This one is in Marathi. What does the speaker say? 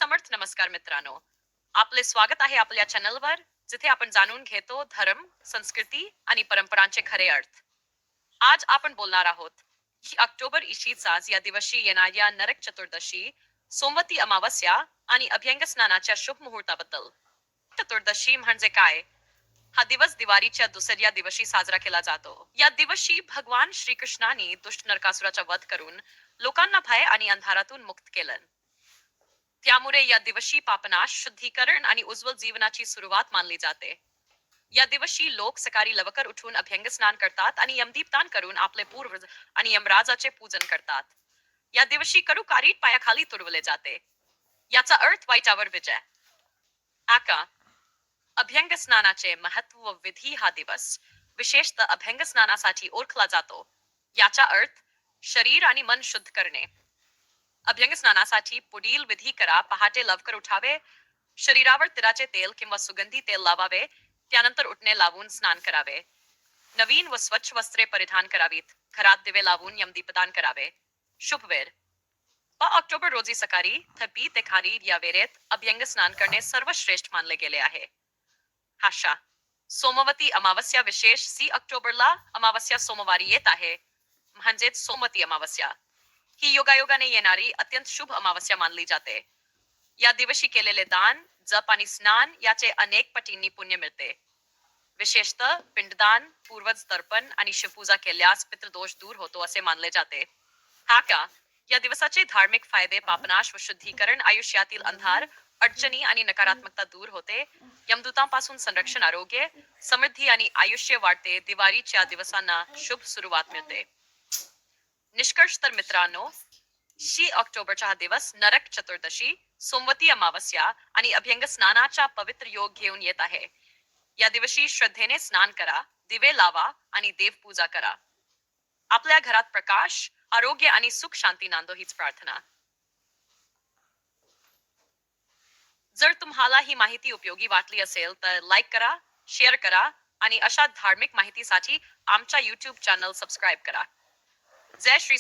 समर्थ नमस्कार मित्रांनो. आपले स्वागत आहे आपल्या चॅनलवर, जिथे आपण जाणून घेतो धर्म, संस्कृती आणि परंपरांचे खरे अर्थ. आज आपण बोलणार आहोत की ऑक्टोबर 20 या दिवशी येणाऱ्या नरक चतुर्दशी, सोमवती अमावस्या आणि अभ्यंग स्नानाच्या शुभ मुहूर्ताबद्दल. चतुर्दशी म्हणजे काय? हा दिवस दिवाळीच्या दुसऱ्या दिवशी साजरा केला जातो. या दिवशी भगवान श्रीकृष्णाने दुष्ट नरकासुराचा वध करून लोकांना भय आणि अंधारातून मुक्त केलं. त्यामुळे या दिवशी पापनाश, शुद्धीकरण आणि उज्ज्वल जीवनाची सुरुवात मानली जाते. या दिवशी लोक सकाळी लवकर उठून अभ्यंग स्नान करतात आणि यमदीपदान करून आपले पूर्वज आणि यमराजाचे पूजन करतात. या दिवशी कडू कारीट पायाखाली तुडवले जाते. याचा अर्थ वाईटावर विजय. आका अभ्यंग स्नानाचे महत्व व विधी. हा दिवस विशेषतः अभ्यंग स्नानासाठी ओळखला जातो. याचा अर्थ शरीर आणि मन शुद्ध करणे. अभ्यंग स्नानासाठी पुढील विधी करा. पहाटे लवकर उठावे, शरीरावर तिळाचे तेल किंवा सुगंधी तेल लावावे, त्यानंतर उठणे लावून स्नान करावे. नवीन व स्वच्छ वस्त्रे परिधान करावीत. घरात दिवे लावून यमदीपदान करावे. शुभ वेळ 5 ऑक्टोबर रोजी सकाळी थपी ते खाली या वेळेत अभ्यंग स्नान करणे सर्वश्रेष्ठ मानले गेले आहे. हाशा सोमवती अमावस्या विशेष 6 ऑक्टोबरला अमावस्या सोमवारी येत आहे, म्हणजेच सोमवती अमावस्या. ही योगायोगाने येणारी अत्यंत शुभ अमावस्या मानली जाते. या दिवशी केलेले दान, जप आणि स्नान याचे अनेक पटींनी पुण्य मिळते. विशेषतः पिंडदान, पूर्वज तर्पण आणि शिवपूजा केल्यास पितृदोष दूर होतो असे मानले जाते. हा का या दिवसाचे धार्मिक फायदे: पापनाश व शुद्धीकरण, आयुष्यातील अंधार, अडचणी आणि नकारात्मकता दूर होते, यमदूतांपासून संरक्षण, आरोग्य, समृद्धी आणि आयुष्य वाढते. दिवाळीच्या दिवसांना शुभ सुरुवात मिळते. निष्कर्ष तर मित्रांनो, 6 ऑक्टोबरचा हा दिवस नरक चतुर्दशी, सोमवती अमावस्या आणि अभ्यंग स्नानाचा पवित्र योग घेऊन येत आहे. या दिवशी श्रद्धेने स्नान करा, दिवे लावा आणि देवपूजा करा. आपल्या घरात प्रकाश, आरोग्य आणि सुख शांती नांदो हीच प्रार्थना. जर तुम्हाला ही माहिती उपयोगी वाटली असेल तर लाईक करा, शेअर करा आणि अशा धार्मिक माहितीसाठी आमच्या YouTube चॅनल सबस्क्राईब करा. जय श्री